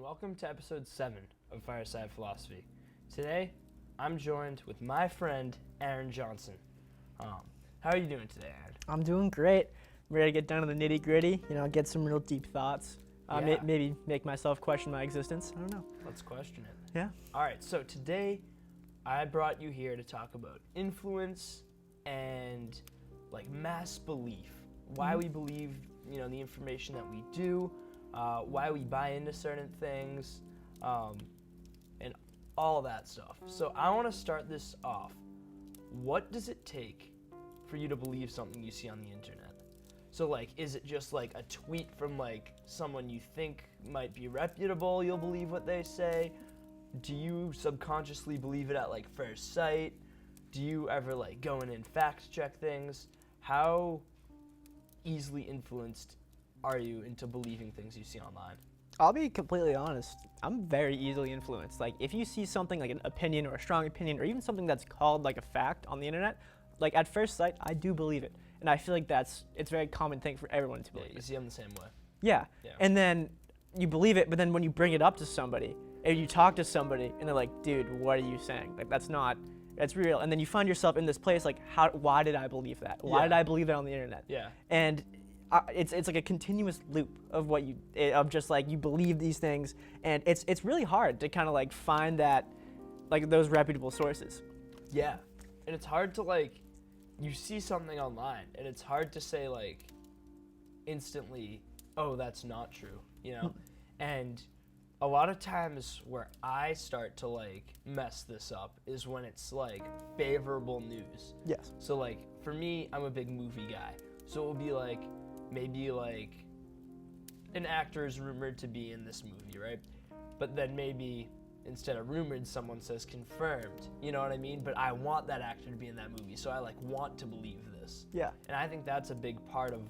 welcome to episode 7 of Fireside Philosophy. Today, I'm joined with my friend, Aaron Johnson. How are you doing today, Aaron? I'm doing great. I'm ready to get down to the nitty gritty, get some real deep thoughts. Maybe make myself question my existence. I don't know. Let's question it. Yeah. All right, so today, I brought you here to talk about influence and mass belief. Why we believe, the information that we do, why we buy into certain things, and all that stuff. So I want to start this off. What does it take for you to believe something you see on the internet? So is it just a tweet from someone you think might be reputable, you'll believe what they say? Do you subconsciously believe it at first sight? Do you ever go in and fact check things? How easily influenced are you into believing things you see online? I'll be completely honest. I'm very easily influenced. If you see something like an opinion or a strong opinion or even something that's called a fact on the internet, at first sight, I do believe it. And I feel it's a very common thing for everyone to believe You see, I'm the same way. Yeah. And then you believe it, but then when you bring it up to somebody, and you talk to somebody, and they're like, dude, what are you saying? That's real. And then you find yourself in this place why did I believe that? Why did I believe that on the internet? Yeah. And it's a continuous loop of you believe these things, and it's really hard to kind of find that, those reputable sources. Yeah. And it's hard to you see something online, and it's hard to say instantly, oh, that's not true, And a lot of times where I start to mess this up is when it's favorable news. Yes. So for me, I'm a big movie guy. So it will be maybe an actor is rumored to be in this movie, right? But then maybe instead of rumored, someone says confirmed. You know what I mean? But I want that actor to be in that movie, so I want to believe this. Yeah. And I think that's a big part of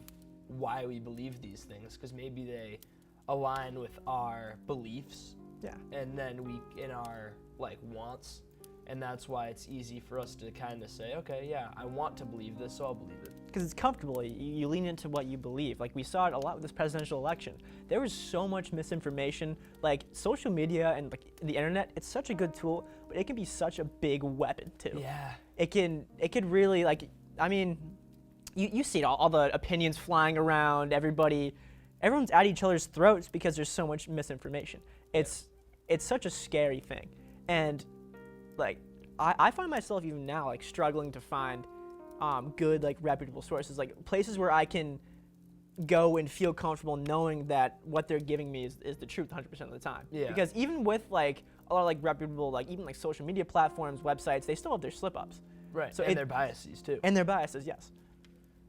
why we believe these things, because maybe they align with our beliefs. Yeah. And then in our wants, and that's why it's easy for us to kind of say, okay, yeah, I want to believe this, so I'll believe it. Because it's comfortable. You lean into what you believe. We saw it a lot with this presidential election. There was so much misinformation. Social media and the internet, it's such a good tool, but it can be such a big weapon too. Yeah. It could really you see it all the opinions flying around, everyone's at each other's throats because there's so much misinformation. It's such a scary thing. And I find myself even now struggling to find good reputable sources, places where I can go and feel comfortable knowing that what they're giving me is the truth 100% of the time. Yeah. Because even with a lot of reputable even social media platforms, websites, they still have their slip-ups. Right. So their biases too. And their biases, yes.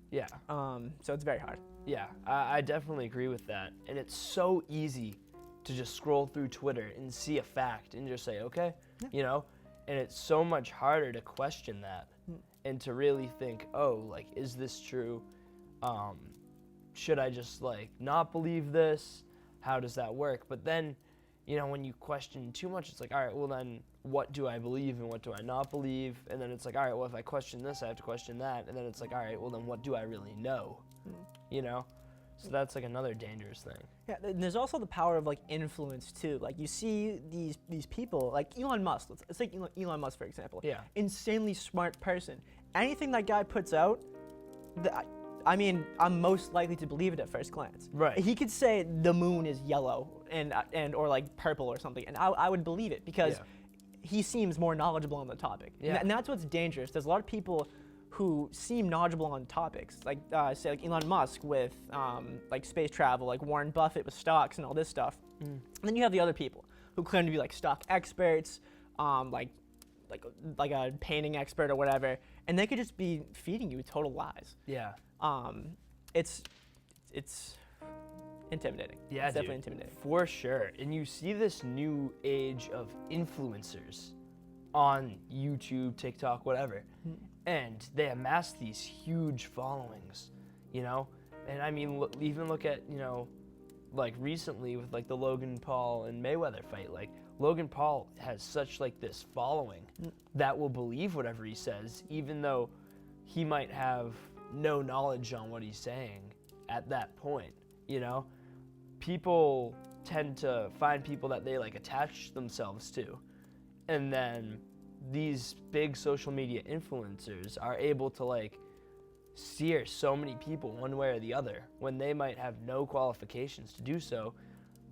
Yeah. So it's very hard. Yeah, I definitely agree with that. And it's so easy to just scroll through Twitter and see a fact and just say, okay, and it's so much harder to question that and to really think, oh, is this true? Should I just not believe this? How does that work? But then, when you question too much, it's all right, well then what do I believe and what do I not believe? And then it's all right, well if I question this, I have to question that. And then it's all right, well then what do I really know? So that's another dangerous thing. Yeah, and there's also the power of influence too. You see these people Elon Musk. Let's take Elon Musk for example. Yeah. Insanely smart person. Anything that guy puts out, I'm most likely to believe it at first glance. Right. He could say the moon is yellow and or purple or something, and I would believe it because he seems more knowledgeable on the topic. Yeah. And that's what's dangerous. There's a lot of people who seem knowledgeable on topics, say Elon Musk with space travel, Warren Buffett with stocks and all this stuff. And then you have the other people who claim to be stock experts, like a painting expert or whatever, and they could just be feeding you total lies. Yeah. It's intimidating. Yeah, it's definitely intimidating. For sure. And you see this new age of influencers on YouTube, TikTok, whatever. And they amass these huge followings, And even look at, recently with the Logan Paul and Mayweather fight. Logan Paul has such this following that will believe whatever he says, even though he might have no knowledge on what he's saying at that point, People tend to find people that they like attach themselves to. And then these big social media influencers are able to like steer so many people one way or the other when they might have no qualifications to do so.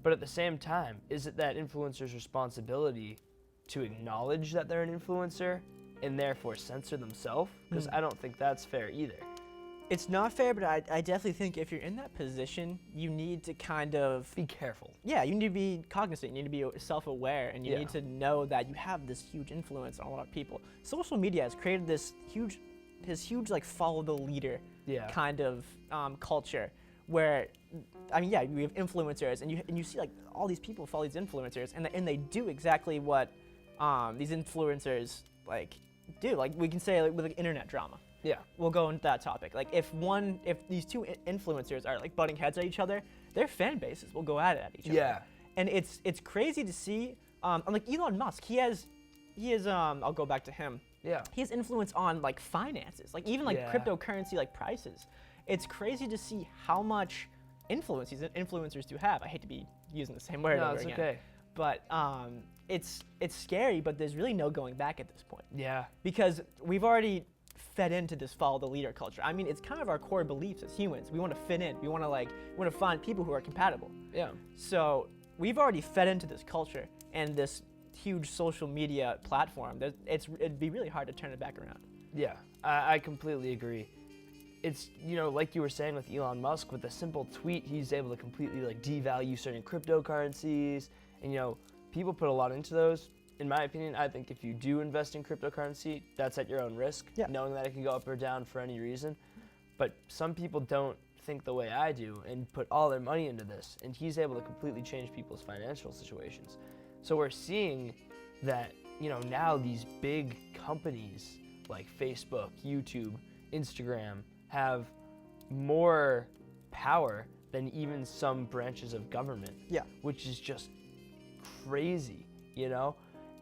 But at the same time, is it that influencer's responsibility to acknowledge that they're an influencer and therefore censor themselves? Because I don't think that's fair either. It's not fair, but I definitely think if you're in that position, you need to kind of Be careful. Yeah, you need to be cognizant, you need to be self-aware, and you Yeah. need to know that you have this huge influence on a lot of people. Social media has created this huge like follow the leader Yeah. kind of culture where, I mean, yeah, we have influencers, and you see like all these people follow these influencers, and they do exactly what these influencers like do. Like we can say like with like, internet drama. Yeah. We'll go into that topic. Like if these two influencers are like butting heads at each other, their fan bases will go at each other. Yeah. And it's crazy to see. Like Elon Musk, he has I'll go back to him. Yeah. He has influence on like finances, like even like Yeah. cryptocurrency like prices. It's crazy to see how much influence these influencers do have. I hate to be using the same word No, over it's again. okay. But it's scary, but there's really no going back at this point. Yeah. Because we've already fed into this follow the leader culture. I mean, it's kind of our core beliefs as humans. We want to fit in. We want to find people who are compatible. Yeah. So we've already fed into this culture and this huge social media platform. It'd be really hard to turn it back around. Yeah. I completely agree. It's, like you were saying with Elon Musk, with a simple tweet, he's able to completely like devalue certain cryptocurrencies. And, people put a lot into those. In my opinion, I think if you do invest in cryptocurrency, that's at your own risk, knowing that it can go up or down for any reason. But some people don't think the way I do and put all their money into this, and he's able to completely change people's financial situations. So we're seeing that, now these big companies like Facebook, YouTube, Instagram have more power than even some branches of government, which is just crazy,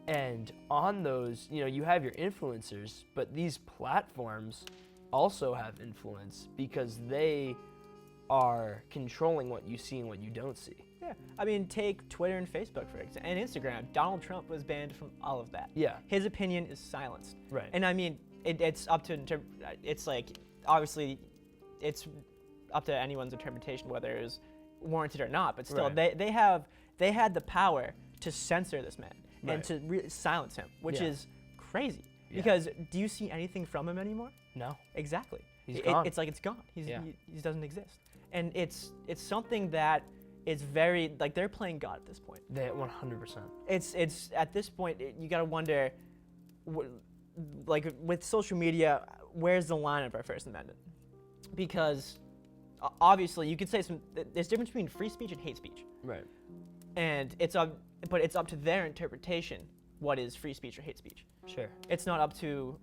And on those, you have your influencers, but these platforms also have influence because they are controlling what you see and what you don't see. Yeah, I mean, take Twitter and Facebook, for example, and Instagram. Donald Trump was banned from all of that. Yeah. His opinion is silenced. Right. And I mean, it's up to, it's like, obviously, it's up to anyone's interpretation whether it was warranted or not, but still, they had the power to censor this man and to really silence him, which is crazy. Because do you see anything from him anymore? No. Exactly. He's gone. It's like it's gone. He doesn't exist. And it's something that is very, like, they're playing God at this point. They 100%. It's at this point, you gotta wonder, like with social media, where's the line of our First Amendment? Because obviously you could say there's a difference between free speech and hate speech. Right. And it's up to their interpretation what is free speech or hate speech. Sure. It's not up to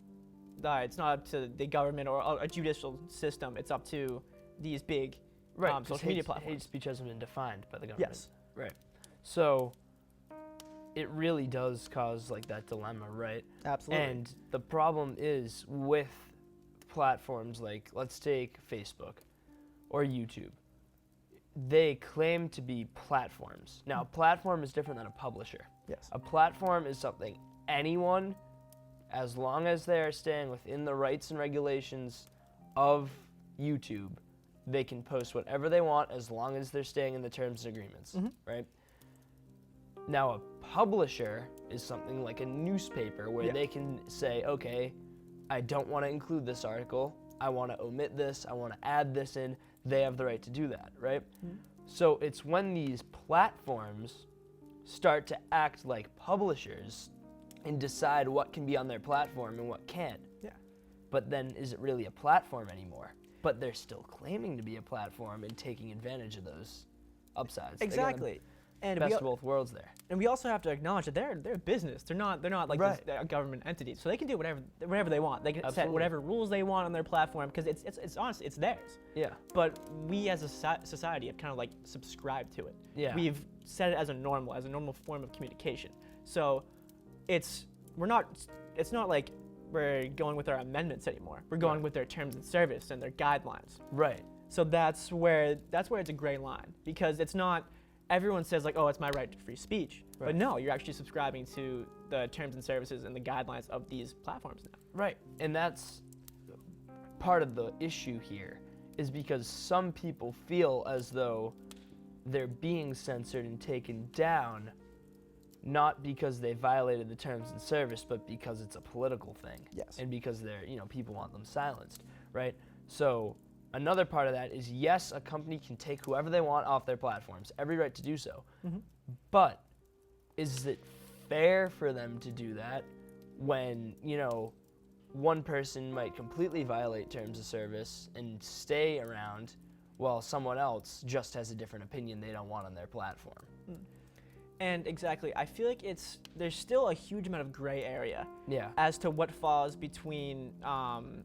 the government or a judicial system. It's up to these big social media platforms. Hate speech hasn't been defined by the government. Yes. Right. So it really does cause like that dilemma, right? Absolutely. And the problem is with platforms like, let's take Facebook or YouTube. They claim to be platforms. Now, a platform is different than a publisher. Yes. A platform is something anyone, as long as they're staying within the rights and regulations of YouTube, they can post whatever they want as long as they're staying in the terms and agreements, right? Now, a publisher is something like a newspaper where they can say, okay, I don't want to include this article. I want to omit this. I want to add this in. They have the right to do that, right? So it's when these platforms start to act like publishers and decide what can be on their platform and what can't. Yeah. But then is it really a platform anymore? But they're still claiming to be a platform and taking advantage of those upsides. Exactly. And best of both worlds there. And we also have to acknowledge that they're a business. They're not like this, a government entity. So they can do whatever they want. They can set whatever rules they want on their platform because it's honestly it's theirs. Yeah. But we as a society have kind of like subscribed to it. Yeah. We've set it as a normal form of communication. So it's not like we're going with our amendments anymore. We're going with their terms of service and their guidelines. Right. So that's where it's a gray line because it's not everyone says like, oh, it's my right to free speech. Right. But no, you're actually subscribing to the terms and services and the guidelines of these platforms now. Right. And that's part of the issue here, is because some people feel as though they're being censored and taken down, not because they violated the terms and service, but because it's a political thing. Yes. And because they're, people want them silenced, right? So another part of that is, yes, a company can take whoever they want off their platforms, every right to do so. Mm-hmm. But is it fair for them to do that when, one person might completely violate terms of service and stay around while someone else just has a different opinion they don't want on their platform? And exactly, I feel like there's still a huge amount of gray area Yeah. as to what falls between an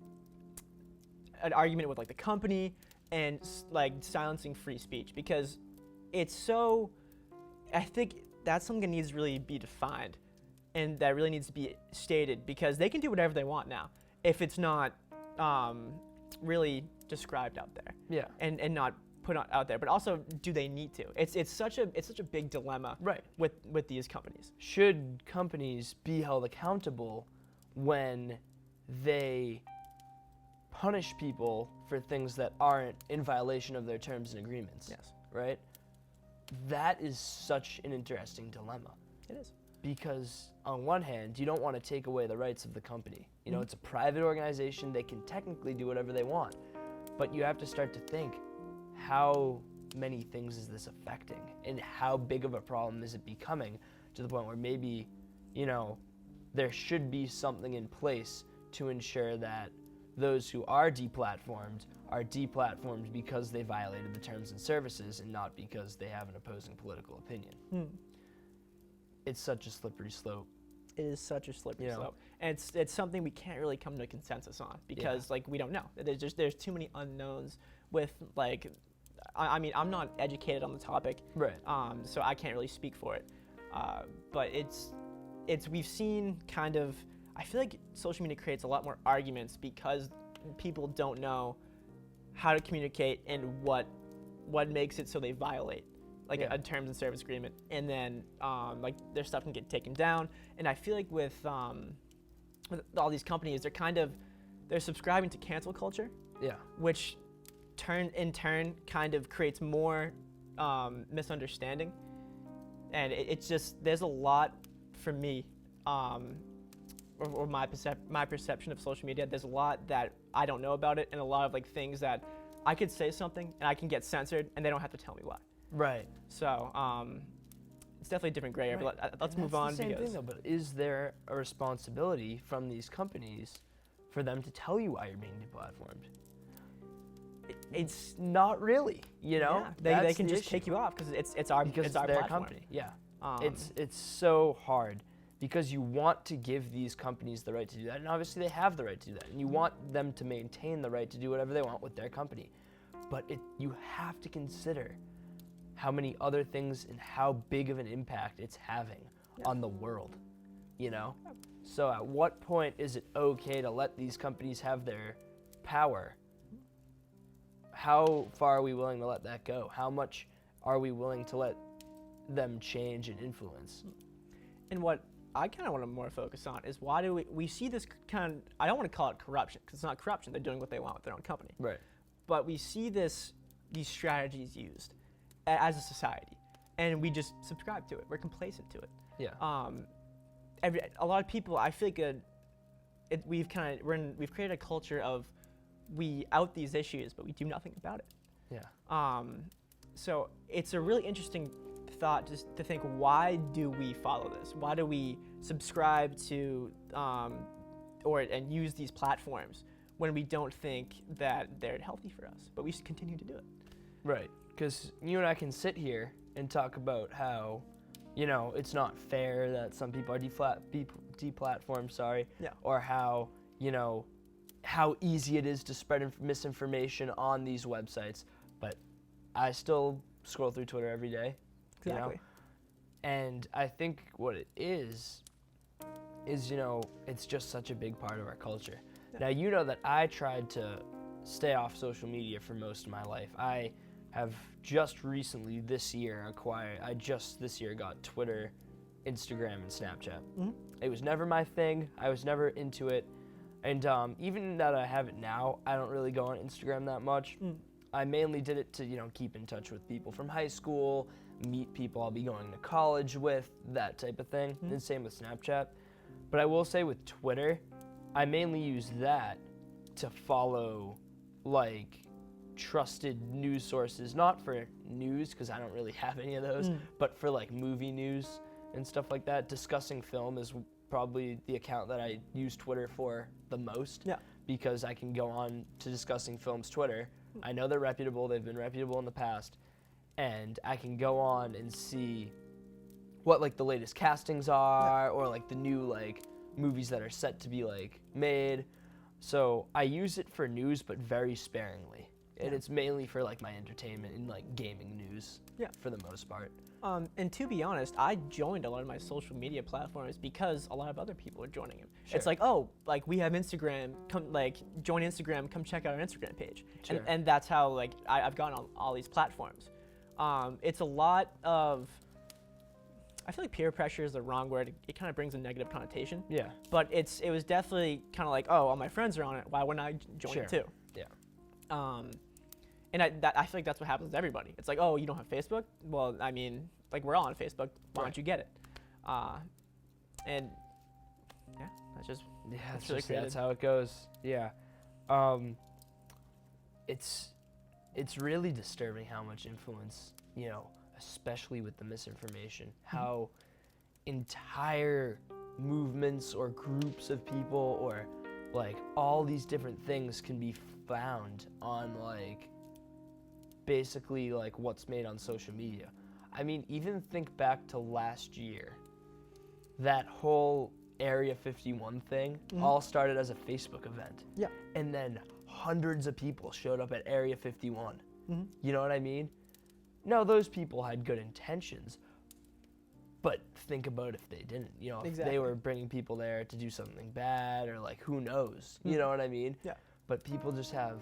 argument with like the company and like silencing free speech, because it's so, I think that's something that needs to really be defined and that really needs to be stated, because they can do whatever they want now if it's not really described out there. Yeah. And not put out there, but also, do they need to? It's such a big dilemma, Right. with these companies. Should companies be held accountable when they punish people for things that aren't in violation of their terms and agreements? Yes, Right? That is such an interesting dilemma, it is. because on one hand, you don't want to take away the rights of the company. Mhm. It's a private organization. They can technically do whatever they want, but you have to start to think, how many things is this affecting, and how big of a problem is it becoming, to the point where maybe, there should be something in place to ensure that those who are deplatformed because they violated the terms and services and not because they have an opposing political opinion. It's such a slippery slope. It is such a slippery Yeah. slope, and it's something we can't really come to a consensus on, because we don't know. There's too many unknowns with like, I mean, I'm not educated on the topic, Right. so I can't really speak for it. But we've seen kind of, I feel like social media creates a lot more arguments because people don't know how to communicate and what makes it so they violate like Yeah. a terms and service agreement, and then like their stuff can get taken down. And I feel like with all these companies, they're subscribing to cancel culture, Yeah. which in turn kind of creates more misunderstanding. And it's just, there's a lot for me, or my perception of social media, there's a lot that I don't know about it, and a lot of like things that I could say something and I can get censored and they don't have to tell me why. Right. So it's definitely a different gray area, Right. but let's And move that's on. the same because thing, though, but is there a responsibility from these companies for them to tell you why you're being deplatformed? It's not really, yeah, they That's can the just issue. take you off because it's our because it's it's our their platform. company. Yeah. Um, It's so hard because you want to give these companies the right to do that, and obviously they have the right to do that, and you want them to maintain the right to do whatever they want with their company. But you have to consider how many other things and how big of an impact it's having on the world, So at what point is it okay to let these companies have their power? How far are we willing to let that go? How much are we willing to let them change and influence? And what I kind of want to more focus on is, why do we see this kind of, I don't want to call it corruption, because it's not corruption, they're doing what they want with their own company. Right. But we see these strategies used as a society, and we just subscribe to it. We're complacent to it. Yeah. A lot of people, I feel like we've created a culture of, we out these issues, but we do nothing about it. Yeah. So it's a really interesting thought just to think, why do we follow this? Why do we subscribe to and use these platforms when we don't think that they're healthy for us, but we continue to do it? Right. Because you and I can sit here and talk about how, it's not fair that some people are deplatformed, Yeah. or how, how easy it is to spread misinformation on these websites. But I still scroll through Twitter every day. Exactly. And I think what it is, it's just such a big part of our culture. Yeah. Now, you know that I tried to stay off social media for most of my life. I have just recently this year got Twitter, Instagram, and Snapchat. Mm-hmm. It was never my thing. I was never into it. And even that I have it now, I don't really go on Instagram that much. I mainly did it to, keep in touch with people from high school, meet people I'll be going to college with, that type of thing. And same with Snapchat. But I will say with Twitter, I mainly use that to follow, like, trusted news sources, not for news, because I don't really have any of those, but for, like, movie news and stuff like that. Discussing Film is probably the account that I use Twitter for the most, because I can go on to Discussing Film's Twitter. I know they're reputable. They've been reputable in the past. And I can go on and see what, like, the latest castings are, or, like, the new, like, movies that are set to be, like, made. So I use it for news, but very sparingly. And it's mainly for, like, my entertainment and, like, gaming news for the most part. And to be honest, I joined a lot of my social media platforms because a lot of other people are joining them. Sure. It's like, oh, like, we have Instagram, come, like, join Instagram, come check out our Instagram page. Sure. And that's how, like, I've gotten on all these platforms. It's a lot of, I feel like peer pressure is the wrong word. It kind of brings a negative connotation. Yeah. But it was definitely kind of like, oh, all my friends are on it. Why wouldn't I join it too? Yeah. And I feel like that's what happens to everybody. It's like, oh, you don't have Facebook? Well, I mean, like, we're all on Facebook. Why don't you get it? And yeah, that's just That's how it goes. Yeah. It's really disturbing how much influence, especially with the misinformation, how entire movements or groups of people or, like, all these different things can be found on, like, basically, like, what's made on social media. I mean, even think back to last year. That whole Area 51 thing all started as a Facebook event. Yeah. And then hundreds of people showed up at Area 51. You know what I mean? No, those people had good intentions, but think about if they didn't. If they were bringing people there to do something bad, or, like, who knows? You know what I mean? Yeah. But people just have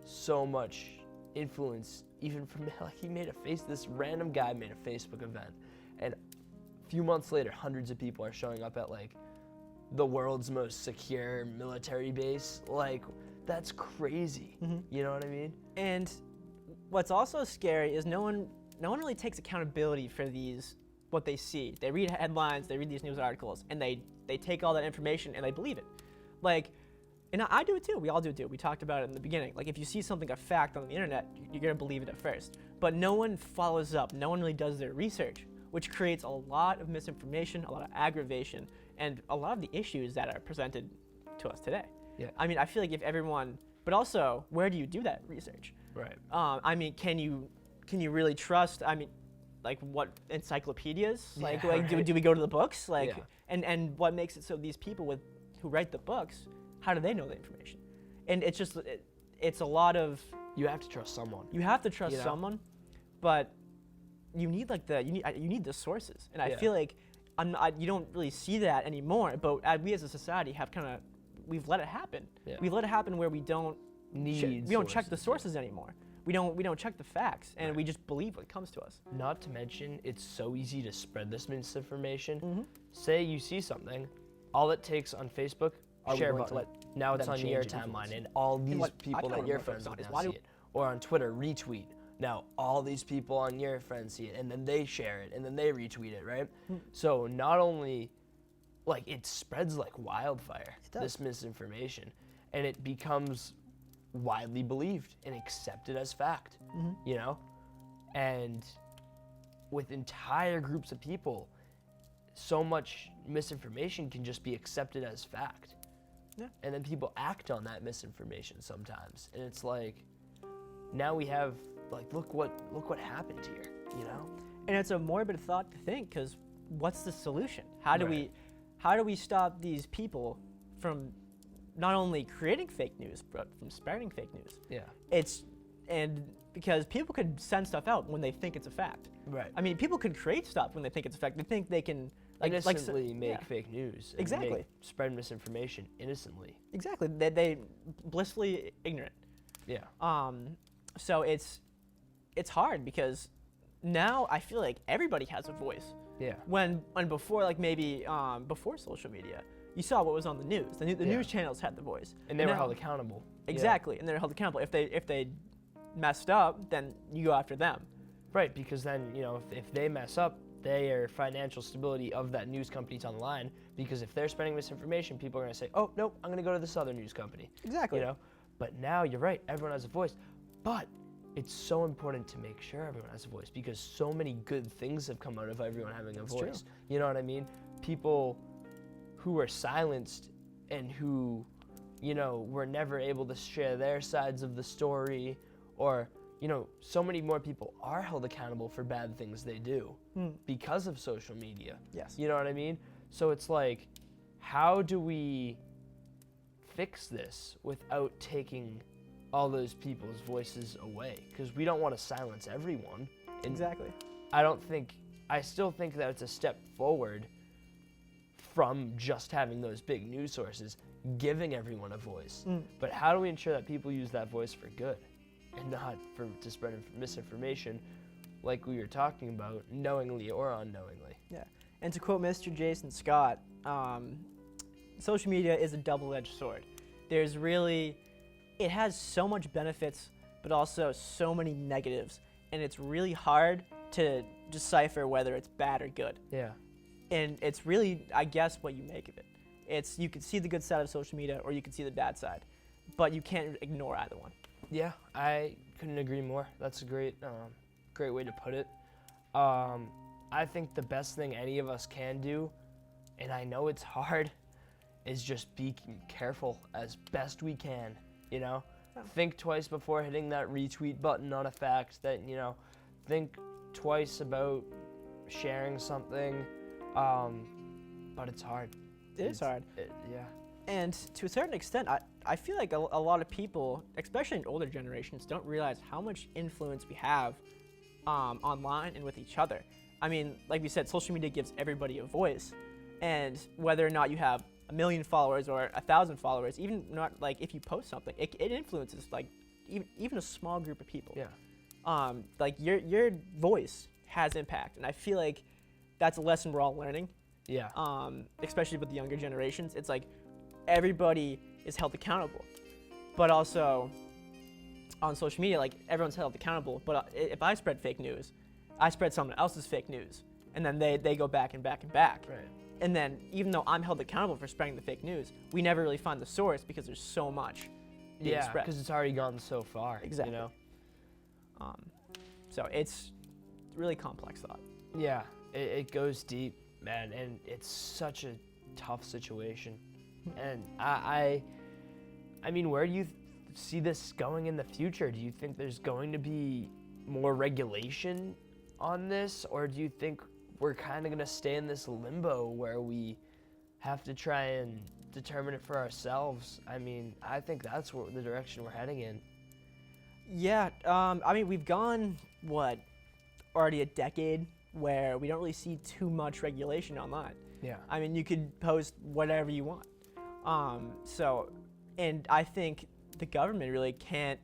so much influence, even from, like, this random guy made a Facebook event, and a few months later, hundreds of people are showing up at, like, the world's most secure military base. Like, that's crazy. You know what I mean? And what's also scary is no one really takes accountability for what they see. They read headlines, they read these news articles, and they take all that information and they believe it. Like, and I do it too. We all do it too. We talked about it in the beginning. Like, if you see something, a fact on the internet, you're gonna believe it at first. But no one follows up. No one really does their research, which creates a lot of misinformation, a lot of aggravation, and a lot of the issues that are presented to us today. Yeah. I mean, I feel like if everyone, but also, where do you do that research? Right. I mean, can you really trust? I mean, like, what encyclopedias? Like, do we go to the books? Like, and what makes it so these people who write the books, how do they know the information? And it's just it's a lot of, you have to trust someone. You have to trust someone, but you need, like, you need the sources. And I feel like you don't really see that anymore. But we as a society we've let it happen. Yeah. We've let it happen where we don't check the sources anymore. We don't check the facts, and we just believe what comes to us. Not to mention, it's so easy to spread this misinformation. Say you see something, all it takes on Facebook, share button. Now it's on your timeline, and all these people that your friends now see it. Or on Twitter, retweet. Now all these people on your friends see it, and then they share it, and then they retweet it, right? So not only, like, it spreads like wildfire, this misinformation, and it becomes widely believed and accepted as fact, and with entire groups of people, so much misinformation can just be accepted as fact. Yeah. And then people act on that misinformation sometimes, and it's like, now we have, like, look what happened here, And it's a morbid thought to think, because what's the solution? How do we stop these people from not only creating fake news, but from spreading fake news? Yeah. Because people could send stuff out when they think it's a fact. Right. I mean, people could create stuff when they think it's a fact. They think they can innocently make fake news. Exactly. Spread misinformation innocently. Exactly. They blissfully ignorant. Yeah. So it's hard because now I feel like everybody has a voice. Yeah. When before, like maybe before social media, you saw what was on the news. The news channels had the voice, And they were held accountable. Exactly, and they're held accountable. If they messed up, then you go after them. Right, because then, if they mess up, their financial stability of that news company's on the line. Because if they're spreading misinformation, people are going to say, oh, nope, I'm going to go to this other news company. Exactly. But now, you're right, everyone has a voice. But it's so important to make sure everyone has a voice because so many good things have come out of everyone having a voice. True. You know what I mean? People who were silenced and who, were never able to share their sides of the story, or, so many more people are held accountable for bad things they do because of social media. Yes. You know what I mean? So it's like, how do we fix this without taking all those people's voices away? Because we don't want to silence everyone. And Exactly. I still think that it's a step forward from just having those big news sources, giving everyone a voice. But how do we ensure that people use that voice for good and not to spread misinformation like we were talking about, knowingly or unknowingly? Yeah. And to quote Mr. Jason Scott, social media is a double-edged sword. It has so much benefits, but also so many negatives, and it's really hard to decipher whether it's bad or good. Yeah. And it's really, I guess, what you make of it. You can see the good side of social media, or you can see the bad side, but you can't ignore either one. Yeah, I couldn't agree more. That's a great way to put it. I think the best thing any of us can do, and I know it's hard, is just be careful as best we can. Think twice before hitting that retweet button on a fact that, think twice about sharing something. But it's hard. It is hard. Yeah. And to a certain extent, I feel like a lot of people, especially in older generations, don't realize how much influence we have online and with each other. I mean, like we said, social media gives everybody a voice. And whether or not you have 1 million followers or 1,000 followers, even not like if you post something, it influences like even a small group of people. Yeah. Like your voice has impact, and I feel like that's a lesson we're all learning. Yeah. Especially with the younger generations, it's like everybody is held accountable, but also on social media, like everyone's held accountable. But if I spread fake news, I spread someone else's fake news, and then they go back and back and back. Right. And then even though I'm held accountable for spreading the fake news, we never really find the source because there's so much being spread. Because it's already gone so far. Exactly. So it's really complex thought. Yeah, it goes deep, man, and it's such a tough situation. And I mean, where do you see this going in the future? Do you think there's going to be more regulation on this, or do you think we're kind of going to stay in this limbo where we have to try and determine it for ourselves? I mean, I think that's the direction we're heading in. Yeah, I mean, we've gone, already a decade where we don't really see too much regulation online. Yeah. I mean, you could post whatever you want. And I think the government really can't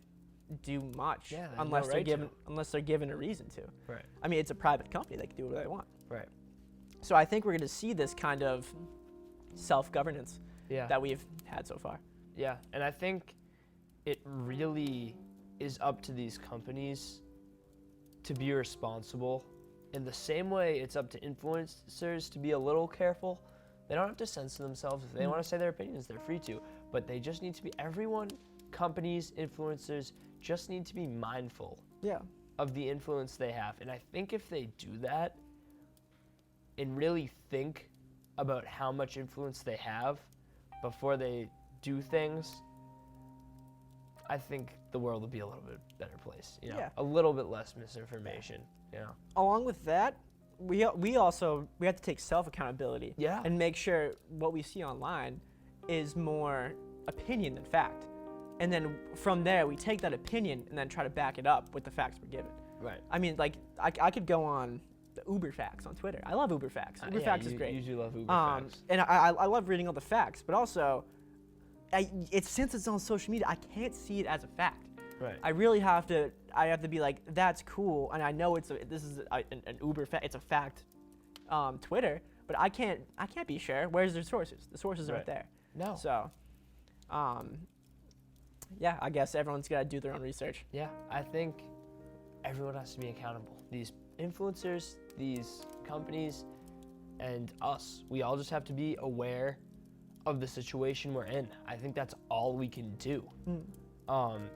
do much unless they're given a reason to. Right. I mean, it's a private company; they can do whatever they want. Right. So I think we're going to see this kind of self-governance that we've had so far. Yeah, and I think it really is up to these companies to be responsible. In the same way it's up to influencers to be a little careful. They don't have to censor themselves. If they want to say their opinions, they're free to. But they just need to be, companies, influencers, just need to be mindful of the influence they have. And I think if they do that and really think about how much influence they have before they do things, I think the world will be a little bit better place. A little bit less misinformation. Along with that, we have to take self-accountability and make sure what we see online is more opinion than fact. And then from there, we take that opinion and then try to back it up with the facts we're given. Right. I mean, like, I could go on the Uber Facts on Twitter. I love Uber Facts. Uber Facts is great. You usually love Uber Facts. And I love reading all the facts, but also, since it's on social media, I can't see it as a fact. Right. I really have to I have to be like, that's cool, and I know this is an uber fact. It's a fact. Twitter, but I can't be sure. Where's the sources? The sources aren't there. No. So, yeah, I guess everyone's got to do their own research. Yeah, I think everyone has to be accountable. These influencers, these companies, and us. We all just have to be aware of the situation we're in. I think that's all we can do.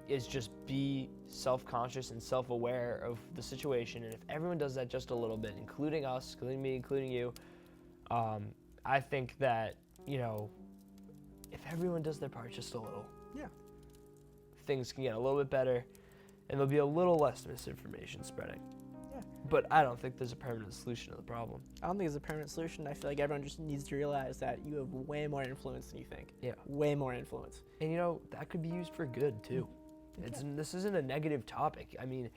Is just be self-conscious and self-aware of the situation. And if everyone does that just a little bit, including us, including me, including you, I think that, if everyone does their part just a little, things can get a little bit better, and there'll be a little less misinformation spreading. Yeah. But I don't think there's a permanent solution to the problem. I don't think there's a permanent solution. I feel like everyone just needs to realize that you have way more influence than you think. Yeah. Way more influence. And that could be used for good too. This isn't a negative topic. I mean,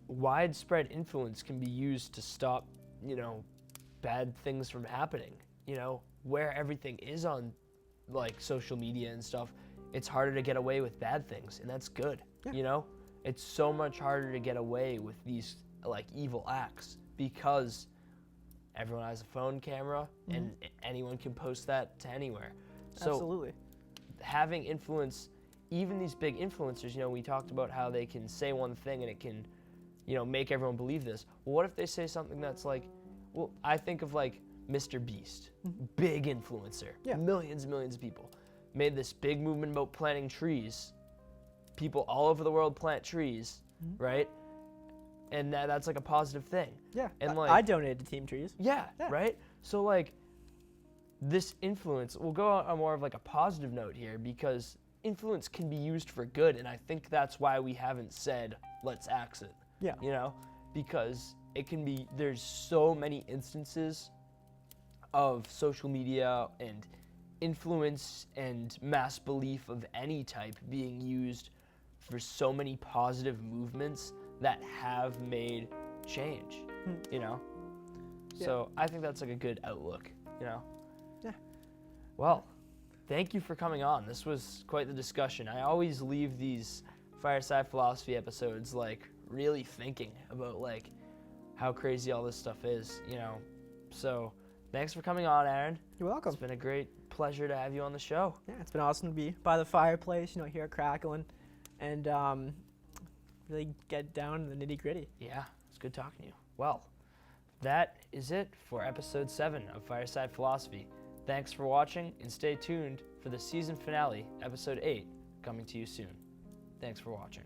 widespread influence can be used to stop, bad things from happening. Where everything is on like social media and stuff, it's harder to get away with bad things, and that's good. Yeah. It's so much harder to get away with these like evil acts because everyone has a phone camera and anyone can post that to anywhere. So Absolutely. having influence, even these big influencers, we talked about how they can say one thing and it can, make everyone believe this. Well, what if they say something that's like, well, I think of like Mr. Beast, big influencer, millions and millions of people, made this big movement about planting trees. People all over the world plant trees, right? And that's like a positive thing. Yeah. And I donated to Team Trees. Yeah, right? So like this influence, we'll go on more of like a positive note here because influence can be used for good, and I think that's why we haven't said let's axe it. Yeah. Because it can be, there's so many instances of social media and influence and mass belief of any type being used for so many positive movements that have made change, So I think that's like a good outlook, Yeah. Well, thank you for coming on. This was quite the discussion. I always leave these Fireside Philosophy episodes like really thinking about like how crazy all this stuff is, So thanks for coming on, Aaron. You're welcome. It's been a great pleasure to have you on the show. Yeah, it's been awesome to be by the fireplace, hear it crackling, and really get down in the nitty gritty. Yeah, it's good talking to you. Well, that is it for episode 7 of Fireside Philosophy. Thanks for watching, and stay tuned for the season finale, episode 8, coming to you soon. Thanks for watching.